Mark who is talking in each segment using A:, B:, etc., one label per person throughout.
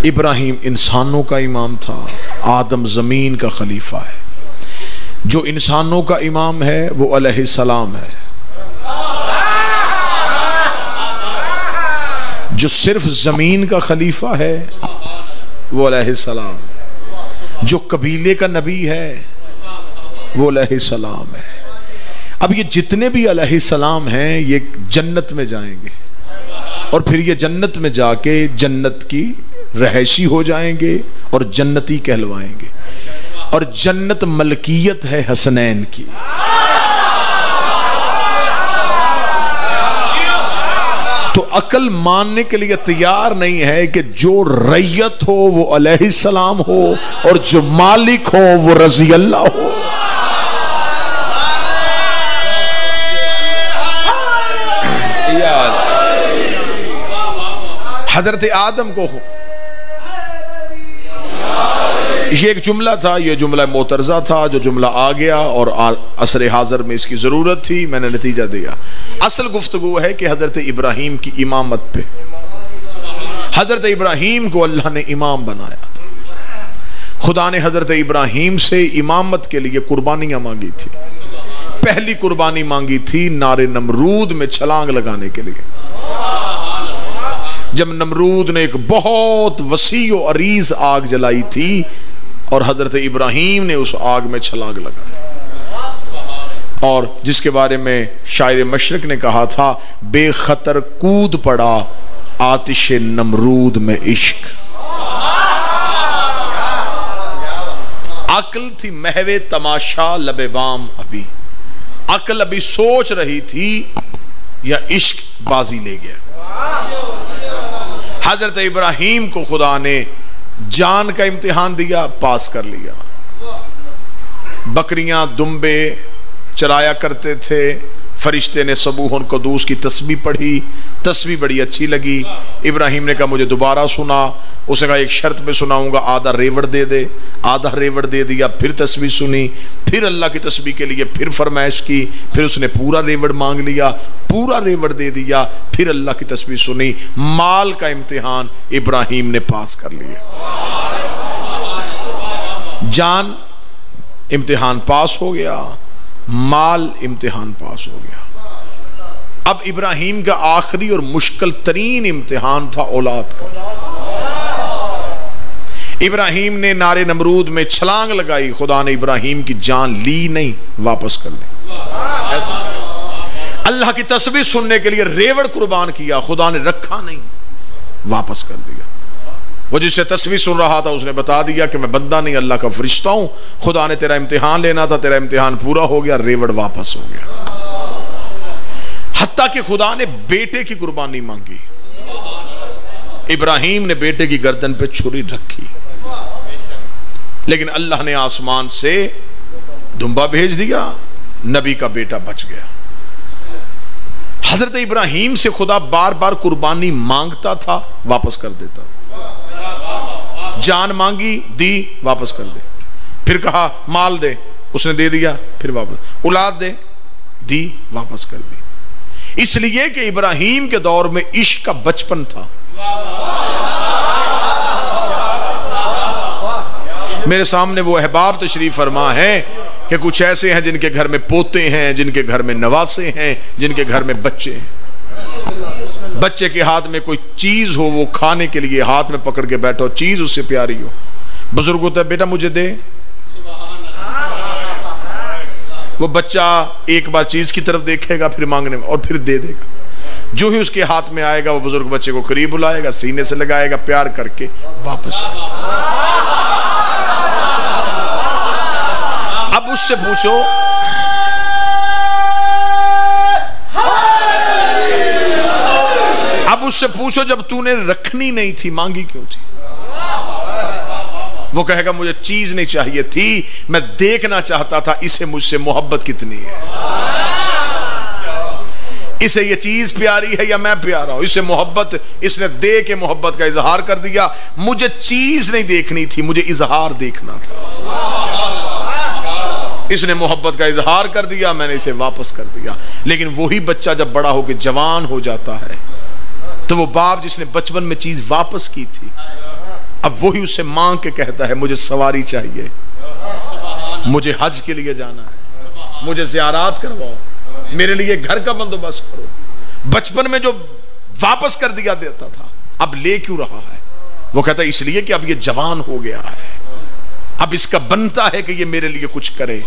A: इब्राहिम इंसानों का इमाम था, आदम ज़मीन का खलीफा है। जो इंसानों का इमाम है वो अलैहिस्सलाम है। जो सिर्फ ज़मीन का खलीफा है वो अलैहिस्सलाम। जो कबीले का नबी है वो अलैहिस्सलाम है। अब ये जितने भी अलैहिस्सलाम हैं ये जन्नत में जाएंगे और फिर ये जन्नत में जाके जन्नत की रहशी हो जाएंगे और जन्नती कहलवाएंगे। और जन्नत मलकियत है हसनैन की। तो अकल मानने के लिए तैयार नहीं है कि जो रैयत हो वो अलैहिस्सलाम हो और जो मालिक हो वो रज़ी अल्लाह हो। हजरत आदम को हो, ये एक जुमला था, ये जुमला मोतरजा था, जो जुमला आ गया और असर हाज़र में इसकी ज़रूरत थी, मैंने नतीजा दिया। असल गुफ्तगू है कि हज़रत इब्राहीम की इमामत पे, हज़रत इब्राहीम को अल्लाह ने इमाम बनाया था। खुदा ने हज़रत इब्राहीम से इमामत के लिए कुर्बानियाँ मांगी थी। पहली कुर्बानी मांगी थी नारे नमरूद में छलांग लगाने के लिए। जब नमरूद ने एक बहुत वसी और अरीज आग जलाई थी और हजरत इब्राहीम ने उस आग में छलांग लगाई, और जिसके बारे में शायर मशरक ने कहा था, बेखतर कूद पड़ा आतिशे नमरूद में इश्क। अक्ल थी महवे तमाशा लबे बाम, अभी अक्ल अभी सोच रही थी या इश्क बाजी ले गया। हजरत इब्राहीम को खुदा ने जान का इम्तिहान दिया, पास कर लिया। बकरियां दुम्बे चराया करते थे, फरिश्ते ने सबूहन कदूस की तस्बीह पढ़ी, तस्बीह बड़ी अच्छी लगी। इब्राहीम ने कहा मुझे दोबारा सुना। उसने कहा एक शर्त पे सुनाऊंगा, आधा रेवड़ दे दे। आधा रेवड़ दे दिया, फिर तस्बीह सुनी, फिर अल्लाह की तस्बीह के लिए फिर फरमाइश की, फिर उसने पूरा रेवड़ मांग लिया, पूरा रेवड़ दे दिया, फिर अल्लाह की तस्बीह सुनी। माल का इम्तिहान इब्राहीम ने पास कर लिया। जान इम्तिहान पास हो गया, माल इम्तिहान पास हो गया। अब इब्राहीम का आखिरी और मुश्किल तरीन इम्तिहान था औलाद का। इब्राहीम ने नारे नमरूद में छलांग लगाई, खुदा ने इब्राहीम की जान ली नहीं, वापस कर दी। अल्लाह की तस्बीह सुनने के लिए रेवड़ कुर्बान किया, खुदा ने रखा नहीं, वापस कर दिया। वो जिससे तस्बीह सुन रहा था उसने बता दिया कि मैं बंदा नहीं अल्लाह का फरिश्ता हूं। खुदा ने तेरा इम्तिहान लेना था, तेरा इम्तिहान पूरा हो गया, रेवड़ वापस हो गया। हत्ता कि खुदा ने बेटे की कुर्बानी मांगी। इब्राहीम ने बेटे की गर्दन पे छुरी रखी, लेकिन अल्लाह ने आसमान से दुम्बा भेज दिया, नबी का बेटा बच गया। हजरत इब्राहीम से खुदा बार बार कुर्बानी मांगता था, वापस कर देता था। जान मांगी, दी, वापस कर दे। फिर कहा माल दे, उसने दे दिया, फिर वापस। औलाद दे, दी, वापस कर दी। इसलिए कि इब्राहीम के दौर में इश्क का बचपन था। मेरे सामने वो अहबाब तशरीफ फरमा है कि कुछ ऐसे हैं जिनके घर में पोते हैं, जिनके घर में नवासे हैं, जिनके घर में बच्चे हैं। बच्चे के हाथ में कोई चीज हो, वो खाने के लिए हाथ में पकड़ के बैठो, चीज उससे प्यारी हो। बुजुर्ग होता है बेटा मुझे दे, वो बच्चा एक बार चीज की तरफ देखेगा, फिर मांगने में, और फिर दे देगा। जो ही उसके हाथ में आएगा वो बुजुर्ग बच्चे को करीब बुलाएगा, सीने से लगाएगा, प्यार करके वापस आएगा। अब उससे पूछो, अब उससे पूछो जब तूने रखनी नहीं थी मांगी क्यों थी? वो कहेगा मुझे चीज नहीं चाहिए थी, मैं देखना चाहता था इसे मुझसे मोहब्बत कितनी है, इसे ये चीज प्यारी है या मैं प्यारा हूं, इसे मोहब्बत, इसने दे के मोहब्बत का इजहार कर दिया। मुझे चीज नहीं देखनी थी, मुझे इजहार देखना था। इसने मोहब्बत का इजहार कर दिया, मैंने इसे वापस कर दिया। लेकिन वही बच्चा जब बड़ा होकर जवान हो जाता है तो वो बाप जिसने बचपन में चीज वापस की थी अब वही उससे मांग के कहता है मुझे सवारी चाहिए, मुझे हज के लिए जाना है, मुझे ज़ियारत करवाओ, मेरे लिए घर का बंदोबस्त करो। बचपन में जो वापस कर दिया देता था अब ले क्यों रहा है? वो कहता है इसलिए कि अब ये जवान हो गया है, अब इसका बनता है कि ये मेरे लिए कुछ करे।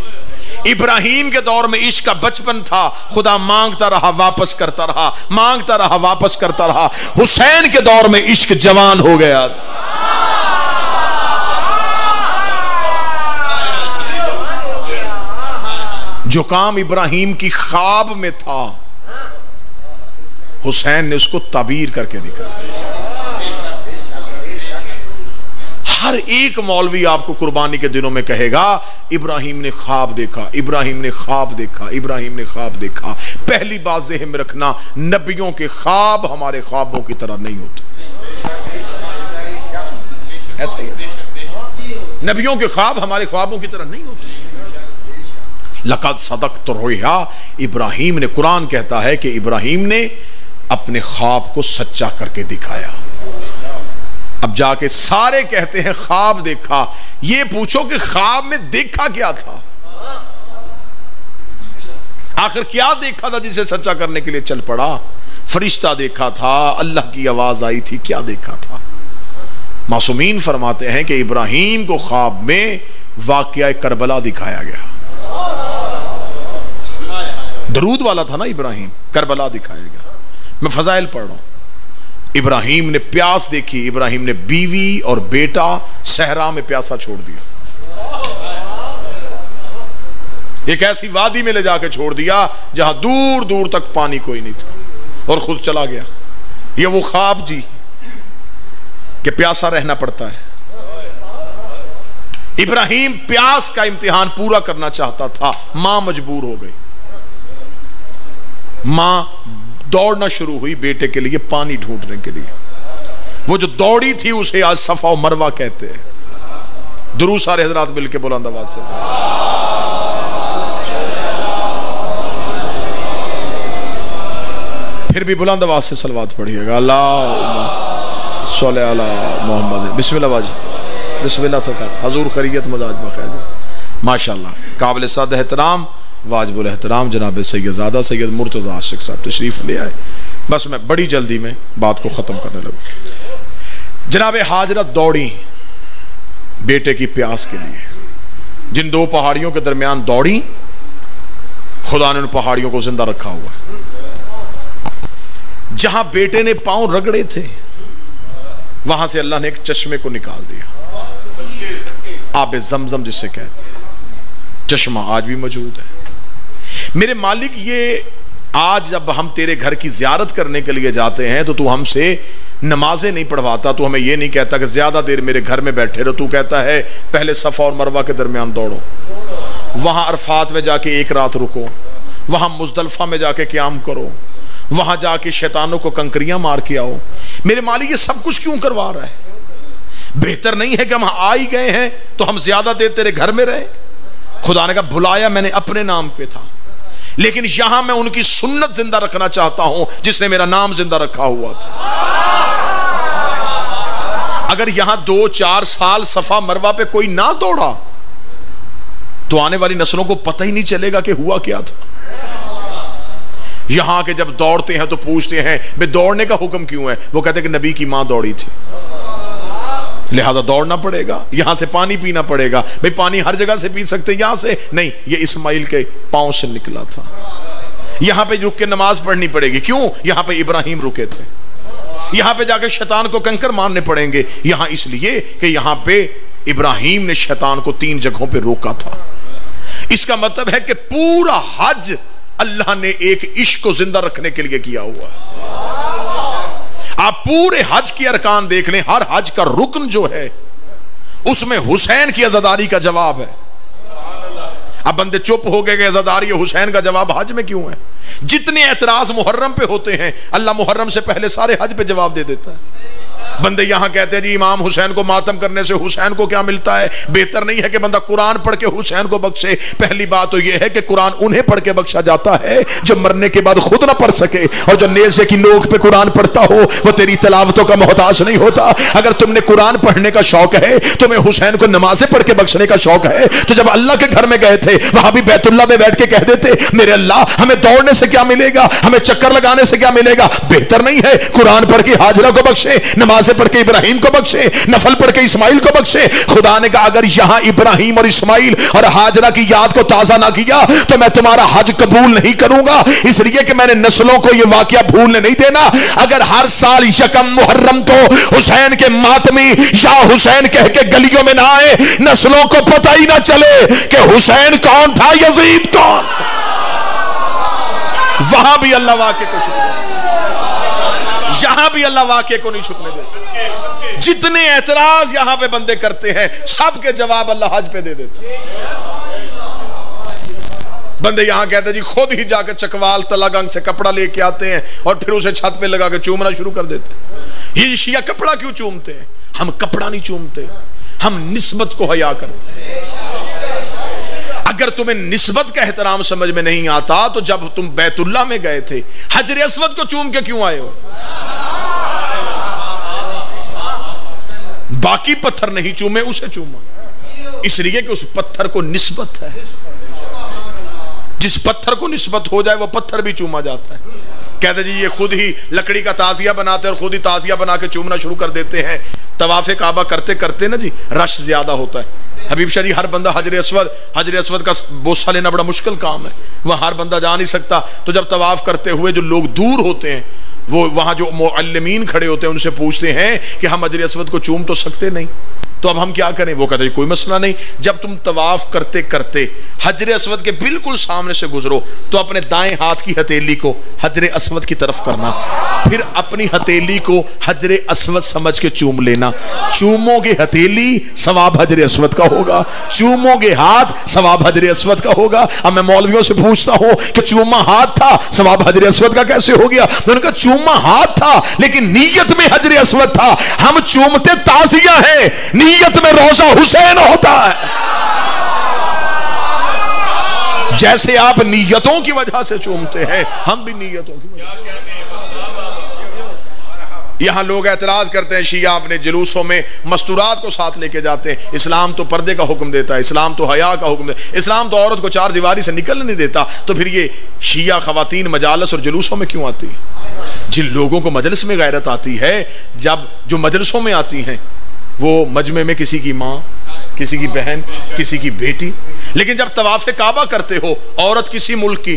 A: इब्राहिम के दौर में इश्क का बचपन था, खुदा मांगता रहा वापस करता रहा, मांगता रहा वापस करता रहा। हुसैन के दौर में इश्क जवान हो गया। जो काम इब्राहिम की ख्वाब में था हुसैन ने उसको ताबीर करके दिखाया। हर एक मौलवी आपको कुर्बानी के दिनों में कहेगा इब्राहिम ने ख्वाब देखा, इब्राहिम ने ख्वाब देखा, इब्राहिम ने ख्वाब देखा। पहली बात ज़हन में रखना, नबियों के ख्वाब हमारे ख्वाबों की तरह नहीं होते। ऐसा ही नबियों के ख्वाब हमारे ख्वाबों की तरह नहीं होते। लक़द सदक़्त रुया, इब्राहिम ने, कुरान कहता है कि इब्राहिम ने अपने ख्वाब को सच्चा करके दिखाया। अब जाके सारे कहते हैं ख्वाब देखा, ये पूछो कि ख्वाब में देखा क्या था? आखिर क्या देखा था जिसे सच्चा करने के लिए चल पड़ा? फरिश्ता देखा था, अल्लाह की आवाज आई थी, क्या देखा था? मासूमीन फरमाते हैं कि इब्राहिम को ख्वाब में वाक़या करबला दिखाया गया। दरूद वाला था ना इब्राहिम, करबला दिखाया गया। मैं फजाइल पढ़ रहा हूं। इब्राहिम ने प्यास देखी, इब्राहिम ने बीवी और बेटा सहरा में प्यासा छोड़ दिया, एक ऐसी वादी में ले जाके छोड़ दिया जहां दूर दूर तक पानी कोई नहीं था, और खुद चला गया। ये वो ख्वाब जी कि प्यासा रहना पड़ता है। इब्राहिम प्यास का इम्तिहान पूरा करना चाहता था, मां मजबूर हो गई। मां दौड़ना शुरू हुई बेटे के लिए पानी ढूंढने के लिए। वो जो दौड़ी थी उसे आज सफा और मरवा कहते हैं। दुरूद सारे हजरात मिलके बुलंद आवाज से, फिर भी बुलंद आवाज से सलवात पढ़िएगा। अल्लाह सल्ले अला मोहम्मद। बिस्मिल्लाह बाजी, बिस्मिल्लाह सरकार। हजूर खैरियत मजाज बखैर माशाल्लाह। काबिल सद एहतराम वाजिबुल एहतराम जनाब सैयदजादा सैयद मुर्तज़ा आशिक साहब तशरीफ ले आए। बस मैं बड़ी जल्दी में बात को ख़त्म करने लगा। जनाब हाजरा दौड़ी बेटे की प्यास के लिए, जिन दो पहाड़ियों के दरमियान दौड़ी, खुदा ने उन पहाड़ियों को जिंदा रखा हुआ। जहां बेटे ने पांव रगड़े थे वहां से अल्लाह ने एक चश्मे को निकाल दिया, आबे जमजम जिसे कहते हैं। चश्मा आज भी मौजूद है। मेरे मालिक, ये आज जब हम तेरे घर की जियारत करने के लिए जाते हैं तो तू हमसे नमाजें नहीं पढ़वाता, तू हमें ये नहीं कहता कि ज्यादा देर मेरे घर में बैठे रहो। तू कहता है पहले सफा और मरवा के दरमियान दौड़ो, वहां अरफात में जाके एक रात रुको, वहां मुजदलफा में जाके क़याम करो, वहां जाके शैतानों को कंकरियां मार के आओ। मेरे मालिक, ये सब कुछ क्यों करवा रहा है? बेहतर नहीं है कि हम आ ही गए हैं तो हम ज्यादा देर तेरे घर में रहे? खुदा ने कहा बुलाया मैंने अपने नाम पे था, लेकिन यहां मैं उनकी सुन्नत जिंदा रखना चाहता हूं जिसने मेरा नाम जिंदा रखा हुआ था। अगर यहां 2-4 साल सफा मरवा पे कोई ना दौड़ा तो आने वाली नस्लों को पता ही नहीं चलेगा कि हुआ क्या था। यहां के जब दौड़ते हैं तो पूछते हैं बे दौड़ने का हुक्म क्यों है? वो कहते हैं कि नबी की मां दौड़ी थी, लिहाजा दौड़ना पड़ेगा, यहां से पानी पीना पड़ेगा। भाई पानी हर जगह से पी सकते, यहां से नहीं, ये इस्माइल के पांव से निकला था। यहां पे रुक के नमाज पढ़नी पड़ेगी, क्यों? यहां पे इब्राहिम रुके थे। यहां पे जाकर शैतान को कंकर मारने पड़ेंगे, यहां इसलिए कि यहां पे इब्राहिम ने शैतान को 3 जगहों पे रोका था। इसका मतलब है कि पूरा हज अल्लाह ने एक इश्क को जिंदा रखने के लिए किया हुआ है। आप पूरे हज की अरकान देख लें, हर हज का रुकन जो है उसमें हुसैन की अज़ादारी का जवाब है। अब बंदे चुप हो गए कि अज़ादारी हुसैन का जवाब हज में क्यों है? जितने एतराज मुहर्रम पे होते हैं अल्लाह मुहर्रम से पहले सारे हज पे जवाब दे देता है। बंदे यहां कहते हैं जी इमाम हुसैन को मातम करने से हुसैन को क्या मिलता है? बेहतर नहीं है कि बंदा कुरान पढ़ के हुसैन को बख्शे? पहली बात तो यह है कि कुरान उन्हें पढ़ के बख्शा जाता है जो मरने के बाद खुद ना पढ़ सके, और जो नेज़े की नोक पे कुरान पढ़ता हो वो तेरी तलावतों का मोहताज नहीं होता। अगर तुमने कुरान पढ़ने का शौक है, तुम्हें हुसैन को नमाजें पढ़ के बख्शने का शौक है, तो जब अल्लाह के घर में गए थे वहां भी बैतुल्लाह में बैठ के कह देते मेरे अल्लाह हमें दौड़ने से क्या मिलेगा, हमें चक्कर लगाने से क्या मिलेगा? बेहतर नहीं है कुरान पढ़ के हाजरा को बख्शे, नमाजें पढ़ के इब्राहिम को बख्शे, नफल पढ़ के इस्माइल को बख्शे? खुदा ने कहा अगर यहां इब्राहिम और इस्माइल और हाजरा की याद को ताजा ना किया तो मैं तुम्हारा हज कबूल नहीं करूंगा, इसलिए कि मैंने नस्लों को यह वाकया भूलने नहीं देना। अगर हर साल यकम मुहर्रम को हुसैन के मातमी या हुसैन कह के गलियों में ना आए, नस्लों को पता ही ना चले कि हुसैन कौन था, यजीद कौन। वहां भी अल्लाह वाक़े को छुपने, यहां भी अल्लाह वाक़े को नहीं छुपने देते। जितने एतराज यहां पे बंदे करते हैं सबके जवाब अल्लाह हज पे दे देते। बंदे यहां कहते हैं जी खुद ही जाकर चकवाल तलागंग से कपड़ा लेके आते हैं और फिर उसे छत पे लगा के चूमना शुरू कर देते हैं। ये शिया कपड़ा क्यों चूमते हैं? हम कपड़ा नहीं चूमते, हम निस्बत को हया करते हैं। अगर तुम्हें निस्बत का एहतराम समझ में नहीं आता तो जब तुम बैतुल्लाह में गए थे हजर अस्वद को चूम के क्यों आए हो? बाकी पत्थर नहीं चूमे, उसे चूमा, इसलिए कि उस पत्थर को निस्बत है। जिस पत्थर को निस्बत हो जाए वो पत्थर भी चूमा जाता है। कहते जी ये खुद ही लकड़ी का ताजिया बनाते हैं और खुद ही ताजिया बना के चूमना शुरू कर देते हैं। तवाफ़े काबा करते करते ना जी रश ज्यादा होता है। हबीब शाह जी हर बंदा हजर अस्वद का बोसा लेना बड़ा मुश्किल काम है, वहां हर बंदा जा नहीं सकता। तो जब तवाफ करते हुए जो लोग दूर होते हैं वो वहां जो मुअल्लिमीन खड़े होते हैं उनसे पूछते हैं कि हम हजर अस्वद को चूम तो सकते नहीं, तो अब हम क्या करें? वो कहते हैं कोई मसला नहीं, जब तुम तवाफ करते करते हजर अस्वद के बिल्कुल सामने से गुजरो तो अपने दाएं हाथ की हथेली को हजर अस्वद की तरफ करना, फिर अपनी हथेली को हजर अस्वद समझ के चूम लेना। चूमोगे हथेली सवाब हजर अस्वद का होगा, चूमोगे हाथ सवाब हजर अस्वद का होगा। अब मैं मौलवियों से पूछता हूं कि चूमा हाथ था सवाब हजर अस्वद का कैसे हो गया? उन्होंने कहा चूमा हाथ था लेकिन नीयत में हजर अस्वद था। हम चूमते ताजिया है, नीयत में रोजा हुसैन होता है। जैसे आप नीयतों की वजह से चूमते हैं हम भी नीयतों की वजह से। यहां लोग एतराज करते हैं शिया अपने जुलूसों में मस्तूरात को साथ लेके जाते हैं। इस्लाम तो पर्दे का हुक्म देता है, इस्लाम तो हया का हुक्म देता है, इस्लाम तो औरत को चार दीवारी से निकलने नहीं देता। तो फिर ये शिया खवातीन मजालस और जुलूसों में क्यों आती है? जिन लोगों को मजलिस में गैरत आती है, जब जो मजलिसों में आती हैं वो मजमे में किसी की माँ, किसी की बहन, किसी की बेटी, लेकिन जब तवाफ़े काबा करते हो औरत किसी मुल्क की,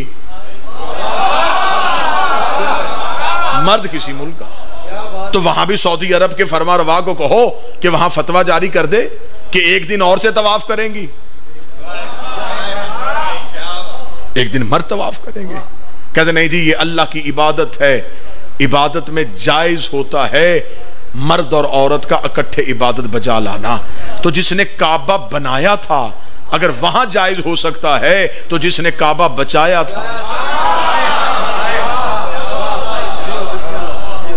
A: मर्द किसी मुल्क का, तो वहां भी सऊदी अरब के फरमा रवा को कहो कि वहां फतवा जारी कर दे कि एक दिन औरतें तवाफ करेंगी, एक दिन मर्द तवाफ करेंगे। कहते नहीं जी ये अल्लाह की इबादत है, इबादत में जायज होता है मर्द और औरत का इकट्ठे इबादत बजा लाना। तो जिसने काबा बनाया था अगर वहां जायज हो सकता है तो जिसने काबा बचाया था।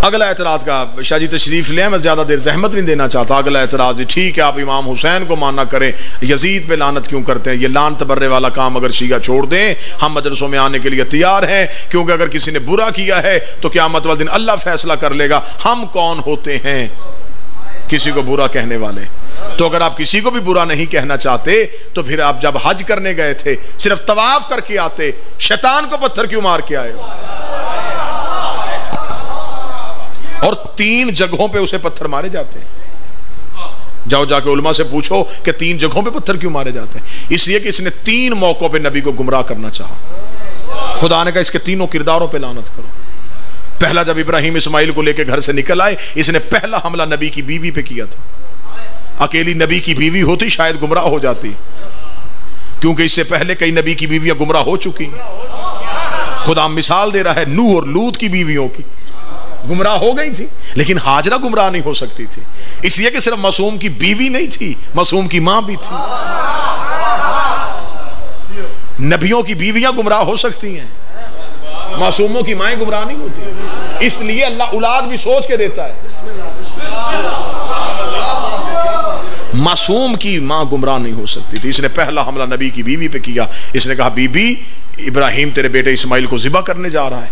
A: अगला एतराज का शाह जी तशरीफ ले, मैं ज्यादा देर जहमत नहीं देना चाहता। अगला एतराज ठीक है आप इमाम हुसैन को माना करें, यजीद पे लानत क्यों करते हैं? ये लान तबर्रे वाला काम अगर शिया छोड़ दें हम मदरसों में आने के लिए तैयार हैं, क्योंकि अगर किसी ने बुरा किया है तो क़यामत वाले दिन अल्लाह फैसला कर लेगा। हम कौन होते हैं किसी को बुरा कहने वाले? तो अगर आप किसी को भी बुरा नहीं कहना चाहते तो फिर आप जब हज करने गए थे सिर्फ तवाफ करके आते, शैतान को पत्थर क्यों मार के आए? और 3 जगहों पे उसे पत्थर मारे जाते हैं। जाओ जाके उलमा से पूछो कि 3 जगहों पे पत्थर क्यों मारे जाते हैं? इसलिए कि इसने 3 मौकों पे नबी को गुमराह करना चाहा। खुदा ने कहा इसके तीनों किरदारों पे लानत करो। पहला जब इब्राहिम इस्माइल को लेकर घर से निकल आए, इसने पहला हमला नबी की बीवी पे किया था। अकेली नबी की बीवी होती शायद गुमराह हो जाती, क्योंकि इससे पहले कई नबी की बीवियां गुमराह हो चुकी। खुदा मिसाल दे रहा है नूह और लूत की बीवियों की, गुमराह हो गई थी, लेकिन हाजरा गुमराह नहीं हो सकती थी, इसलिए कि सिर्फ मासूम की बीवी नहीं थी, मासूम की मां भी थी। नबियों की बीवियां गुमराह हो सकती हैं, मासूमों की माएं गुमराह नहीं होती। इसलिए अल्लाह औलाद भी सोच के देता है। मासूम की मां गुमराह नहीं हो सकती थी। इसने पहला हमला नबी की बीवी पे किया। इसने कहा बीबी इब्राहिम तेरे बेटे इस्माइल को ज़िबा करने जा रहा है,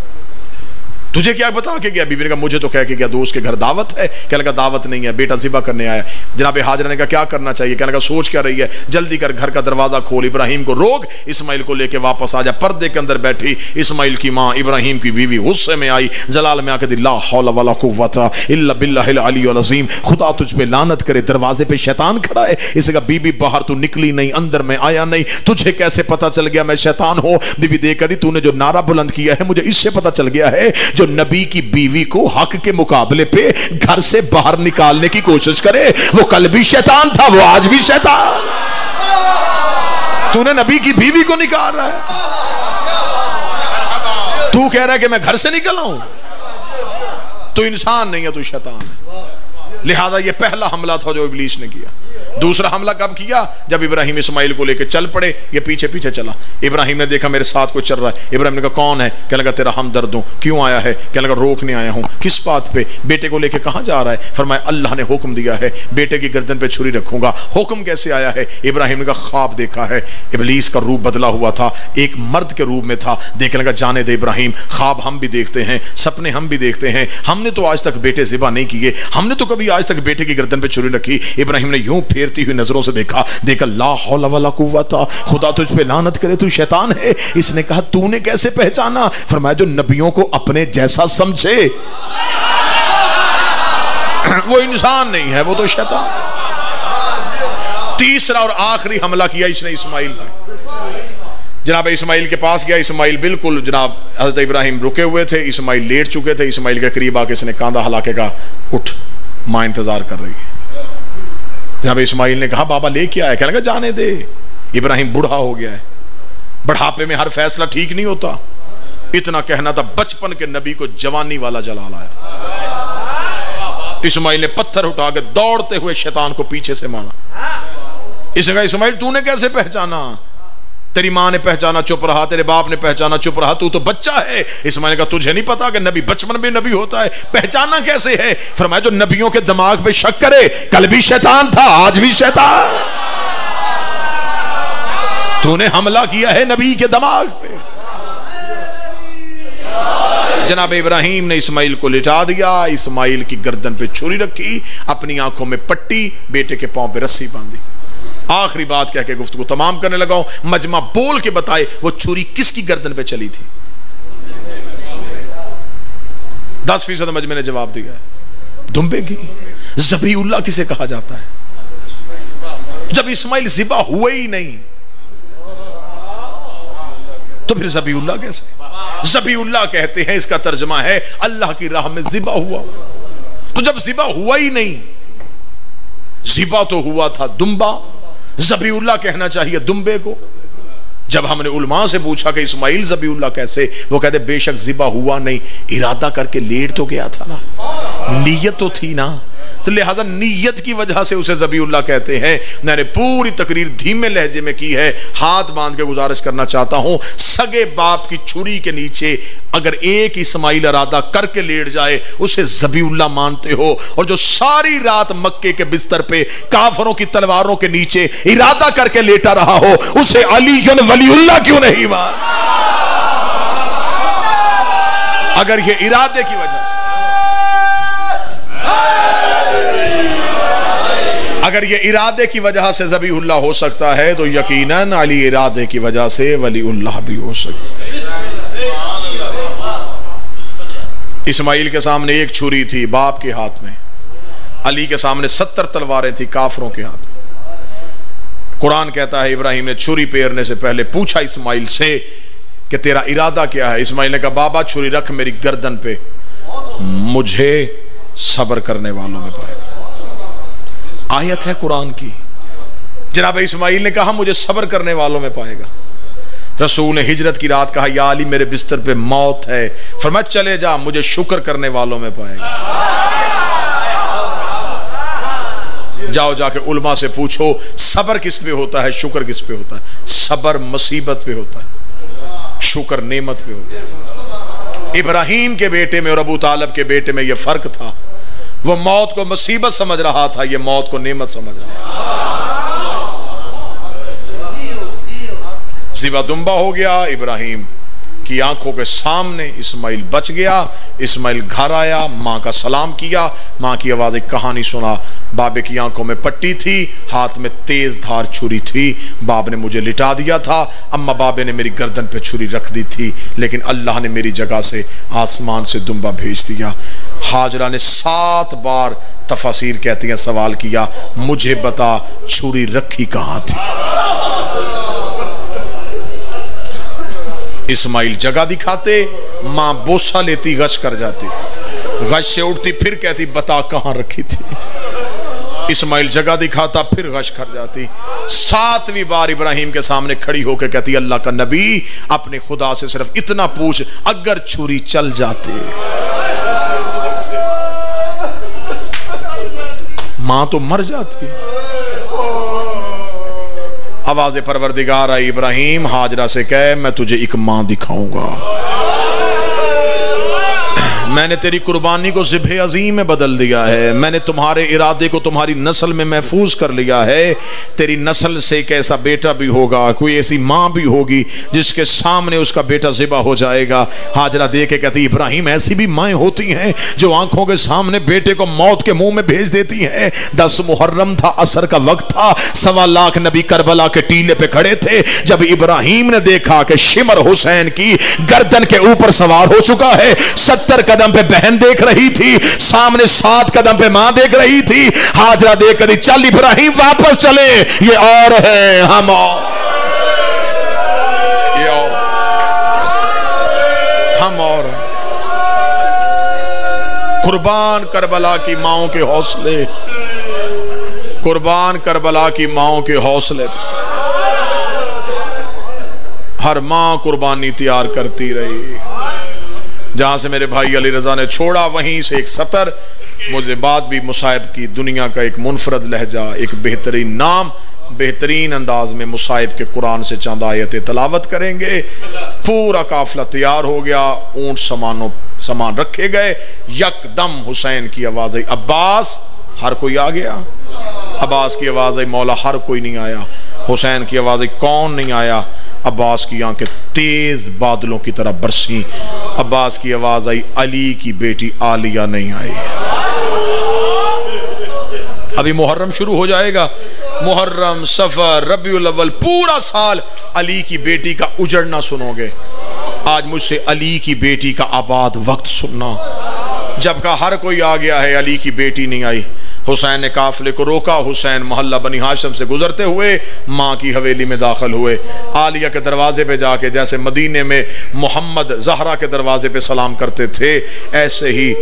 A: तुझे क्या बता के गया? बीबी ने कहा मुझे तो कह के गया दोस्त के घर दावत है। कहने लगा दावत नहीं है, बेटा ज़िबा करने आया। जनाब हाजरा ने कहा क्या करना चाहिए? कहने लगा सोच क्या रही है, जल्दी कर घर का दरवाजा खोल, इब्राहिम को रोक, इस्माइल को लेके वापस आ जा। पर्दे के अंदर बैठी इस्माइल की माँ इब्राहिम की बीवी गुस्से में आई, जलाल में आकर ला हौला वला कुव्वता इल्ला बिल्लाहिल अलियुल अज़ीम, खुदा तुझ पे लानत करे, दरवाजे पे शैतान खड़ा है। इसे कहा बीबी बाहर तू निकली नहीं, अंदर में आया नहीं, तुझे कैसे पता चल गया मैं शैतान हूँ? बीबी देख कर तूने जो नारा बुलंद किया है मुझे इससे पता चल गया है, जो नबी की बीवी को हक के मुकाबले पे घर से बाहर निकालने की कोशिश करे वो कल भी शैतान था, वो आज भी शैतान। तूने नबी की बीवी को निकाल रहा है, तू कह रहा है कि मैं घर से निकल आऊं। तू इंसान नहीं है, तू शैतान है। लिहाजा ये पहला हमला था जो इब्लीस ने किया। दूसरा हमला कब किया? जब इब्राहिम इस्माइल को लेकर चल पड़े, ये पीछे पीछे चला। इब्राहिम ने देखा मेरे साथ कोई चल रहा है। इब्राहिम ने कहा कौन है? कहने लगा तेरा हमदर्द हूं। क्यों आया है? कहने लगा रोकने आया हूं। किस बात पे? बेटे को लेकर कहां जा रहा है? फरमाया अल्लाह ने हुक्म दिया है बेटे की गर्दन पे छुरी रखूंगा। हुक्म कैसे आया है? इब्राहिम ने कहा ख्वाब देखा है, इब्लीस का रूप बदला हुआ था, एक मर्द के रूप में था। देखने लगा जाने दे इब्राहिम, ख्वाब हम भी देखते हैं, सपने हम भी देखते हैं, हमने तो आज तक बेटे ज़िबा नहीं किए, हमने तो कभी आज तक बेटे की गर्दन पे छुरी रखी। इब्राहिम ने यूं फेरती हुई नजरों से देखा ला हौला वला कुव्वता, खुदा तुझ पे लानत करे, तू शैतान है। इसने कहा तूने कैसे पहचाना? फरमाया जो नबियों को अपने जैसा समझे वो इंसान नहीं है, वो तो शैतान। तीसरा और आखिरी हमला किया इसने इस्माइल पे। जनाब इस्माइल के पास गया। इस्माइल बिल्कुल जनाब हज़रत इब्राहिम रुके हुए थे, इस्माइल लेट चुके थे। इस्माइल के करीब आके इसने कांधा हिला के कहा उठ, मां इंतजार कर रही है। जनाब इस्माइल ने कहा बाबा लेके आया। कहने लगा जाने दे, इब्राहिम बूढ़ा हो गया है, बुढ़ापे में हर फैसला ठीक नहीं होता। इतना कहना था, बचपन के नबी को जवानी वाला जलाल आया। इस्माइल ने पत्थर उठा के दौड़ते हुए शैतान को पीछे से मारा। इसने कहा इस्माइल तूने कैसे पहचाना? तेरी मां ने पहचाना चुप रहा, तेरे बाप ने पहचाना चुप रहा, तू तो बच्चा है। इस्माइल ने कहा तुझे नहीं पता कि नबी बचपन में नबी होता है? पहचाना कैसे है? फरमाया जो नबियों के दिमाग पे शक करे, कल भी शैतान था, आज भी शैतान। तूने हमला किया है नबी के दिमाग पे। जनाब इब्राहिम ने इस्माइल को लिटा दिया, इस्माइल की गर्दन पे छुरी रखी, अपनी आंखों में पट्टी, बेटे के पांव पे रस्सी बांधी। आखिरी बात कह के गुफ्तगू तमाम करने लगा हूं। मजमा बोल के बताए वो छुरी किसकी गर्दन पे चली थी? 10% मजमे ने जवाब दिया है दुम्बे की। ज़बीउल्लाह किसे कहा जाता है? जब इस्माइल ज़िबा हुए ही नहीं तो फिर ज़बीउल्लाह कैसे? ज़बीउल्लाह कहते हैं, इसका तर्जमा है अल्लाह की राह में ज़िबा हुआ। तो जब ज़िबा हुआ ही नहीं, ज़िबा तो हुआ था दुम्बा, ज़बीउल्लाह कहना चाहिए दुम्बे को। जब हमने उलमा से पूछा कि इस्माइल ज़बीउल्लाह कैसे, वो कहते बेशक ज़िबा हुआ नहीं, इरादा करके लेट तो गया था ना, नीयत तो थी ना, तो लिहाजा नीयत की वजह से उसे ज़बीउल्लाह कहते हैं। मैंने पूरी तकरीर धीमे लहजे में की है, हाथ बांध के गुजारिश करना चाहता हूं, सगे बाप की छुरी के नीचे अगर एक इस्माइल इरादा करके लेट जाए उसे ज़बीउल्लाह मानते हो, और जो सारी रात मक्के के बिस्तर पे काफरों की तलवारों के नीचे इरादा करके लेटा रहा हो उसे अली वलीउल्लाह क्यों नहीं मान? अगर ये इरादे की वजह से, अगर ये इरादे की वजह से ज़बीहुल्लाह हो सकता है तो यकीनन अली इरादे की वजह से वलीउल्लाह भी हो सकता है। इस्माइल के सामने एक छुरी थी बाप के हाथ में, अली के सामने 70 तलवारें थी काफरों के हाथ में। कुरान कहता है इब्राहिम ने छुरी पेरने से पहले पूछा इस्माइल से कि तेरा इरादा क्या है? इस्माइल ने कहा बाबा छुरी रख मेरी गर्दन पे, मुझे सब्र करने वालों में पाएगा। आयत है कुरान की। जनाब इस्माइल ने कहा मुझे सब्र करने वालों में पाएगा। रसूल ने हिजरत की रात कहा या अली मेरे बिस्तर पे मौत है, फरमाया चले जा, मुझे शुक्र करने वालों में पाएगा। जाओ जाके उलमा से पूछो सब्र किस पे होता है, शुक्र किस पे होता है? सब्र मुसीबत पे होता है, शुक्र नेमत पे होता है। इब्राहिम के बेटे में और अबू तालिब के बेटे में यह फर्क था। वो मौत को मुसीबत समझ रहा था, ये मौत को नेमत समझ रहा था। ज़िबा दुम्बा हो गया, इब्राहिम की आंखों के सामने इस्माइल बच गया। इस्माइल घर आया, माँ का सलाम किया, माँ की आवाज़ एक कहानी सुना। बाबे की आंखों में पट्टी थी, हाथ में तेज धार छुरी थी, बाप ने मुझे लिटा दिया था। अम्मा बाबे ने मेरी गर्दन पे छुरी रख दी थी, लेकिन अल्लाह ने मेरी जगह से आसमान से दुम्बा भेज दिया। हाजरा ने 7 बार तफसीर कहती हैं सवाल किया, मुझे बता छुरी रखी कहाँ थी। इस्माइल जगह दिखाते, मां बोसा लेती, गश कर जाती, गश से उठती, फिर कहती बता कहां रखी थी। इस्माइल जगह दिखाता, फिर गश कर जाती। 7वीं बार इब्राहिम के सामने खड़ी होकर कहती, अल्लाह का नबी, अपने खुदा से सिर्फ इतना पूछ, अगर छुरी चल जाती। मां तो मर जाती। आवाज़ परवरदिगार आई, इब्राहिम हाजरा से कहे मैं तुझे एक मां दिखाऊंगा। मैंने तेरी कुर्बानी को ज़िब्ह अज़ीम में बदल दिया है, मैंने तुम्हारे इरादे को तुम्हारी नस्ल में महफूज कर लिया है। तेरी नस्ल से एक ऐसा बेटा भी होगा, कोई ऐसी माँ भी होगी जिसके सामने उसका बेटा ज़िबा हो जाएगा। हाजरा देख के कहती, इब्राहिम ऐसी भी माएँ होती हैं जो आंखों के सामने बेटे को मौत के मुंह में भेज देती हैं। 10 मुहर्रम था, असर का वक्त था, 1.25 लाख नबी करबला के टीले पे खड़े थे। जब इब्राहिम ने देखा कि शिमर हुसैन की गर्दन के ऊपर सवार हो चुका है, 70 कदम पे बहन देख रही थी, सामने 7 कदम पे मां देख रही थी। हाजरा देख कर चल इब्राहिम वापस चले, ये और है, हम और, ये और, हम और। कुर्बान करबला की माओं के हौसले, कुर्बान करबला की माओं के हौसले। हर मां कुर्बानी तैयार करती रही। जहां से मेरे भाई अली रजा ने छोड़ा, वहीं से एक सतर मुझे बात भी मुसाहिब की दुनिया का एक मुनफरद लहजा, एक बेहतरीन नाम, बेहतरीन अंदाज में मुसाहिब के कुरान से चंद आयतें तलावत करेंगे। पूरा काफिला तैयार हो गया, ऊंट सामान रखे गए। यकदम हुसैन की आवाज आई, अब्बास। हर कोई आ गया। अब्बास की आवाज आई, मौला। हर कोई नहीं आया। हुसैन की आवाज आई, कौन नहीं आया। अब्बास की आंखें तेज बादलों की तरह बरसी। अब्बास की आवाज आई, अली की बेटी आलिया नहीं आई। अभी मुहर्रम शुरू हो जाएगा। मुहर्रम, सफर, रबीउल अव्वल, पूरा साल अली की बेटी का उजड़ना सुनोगे। आज मुझसे अली की बेटी का आबाद वक्त सुनना। जब का हर कोई आ गया है, अली की बेटी नहीं आई। हुसैन ने काफिले को रोका। हुसैन मोहल्ला बनी हाशिम से गुजरते हुए माँ की हवेली में दाखिल हुए। आलिया के दरवाजे पे जाके, जैसे मदीने में मोहम्मद ज़हरा के दरवाजे पे सलाम करते थे, ऐसे ही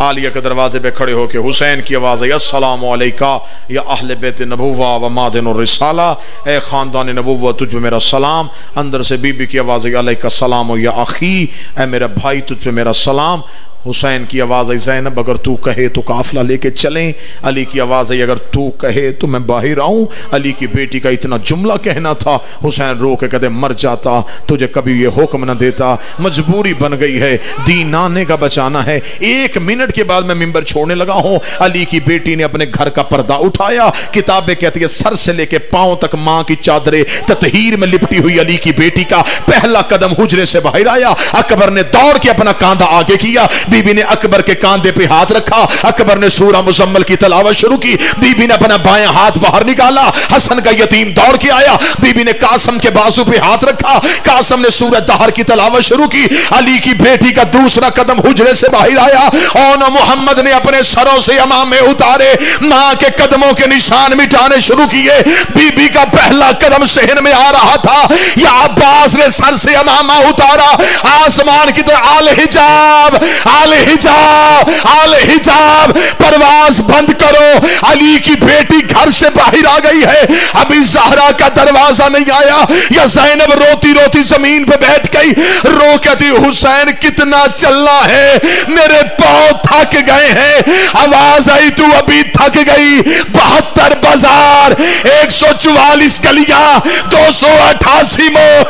A: आलिया के दरवाजे पे खड़े होके हुसैन की आवाज़ आई, अस्सलामु अलैका या अहले बैत नबुव्वा व मादिनुर रिसाला, ए ख़ानदान नबुव्वत तुझ पे मेरा सलाम। अंदर से बीबी की आवाज़ आई, अलैका सलाम या अखी, ए मेरा भाई तुझ पे मेरा सलाम। हुसैन की आवाज़ आई, ज़ैनब अगर तू कहे तो काफिला लेके चलें। अली की आवाज़ आई, अगर तू कहे तो मैं बाहर आऊँ। अली की बेटी का इतना जुमला कहना था। हुसैन रो के कहते, मर जाता, तुझे कभी ये हुक्म न देता, मजबूरी बन गई है, दीन आने का बचाना है। 1 मिनट के बाद मैं मिंबर छोड़ने लगा हूँ। अली की बेटी ने अपने घर का पर्दा उठाया। किताबें कहती है सर से लेके पाँव तक माँ की चादरें ततहीर में लिपटी हुई अली की बेटी का पहला कदम हुजरे से बाहर आया। अकबर ने दौड़ के अपना कांधा आगे किया। बीबी ने अकबर के कांधे पे हाथ रखा। अकबर ने सूरा मुजम्मल की तलावत शुरू की। बीबी ने अपना बायां हाथ बाहर निकाला। हसन का यतीम दौड़ के आया। बीबी ने कासम के बाजू पे हाथ रखा। कासम ने सूरह दहर की तलावत शुरू की। अली की बेटी का दूसरा कदम हुजरे से बाहर आया। और मोहम्मद ने अपने सरों से अमामे उतारे, मां के कदमों के निशान मिटाने शुरू किए। बीबी का पहला कदम सहन में आ रहा था, या अब्बास ने सर से अमामा उतारा। आसमान की तरफ, आल हिजाब, आल हिजाब, आल हिजाब, परवाज बंद करो। अली की बेटी घर से बाहर आ गई है। अभी ज़हरा का दरवाजा नहीं आया, या ज़ैनब रोती रोती जमीन पे बैठ गई। रो कहती, हुसैन कितना चलना है, मेरे पांव थक गए हैं। आवाज आई, तू अभी थक गई। 72 बाजार, 144 गलियां, 288 मोड़।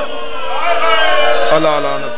A: अल्लाह अल्लाह।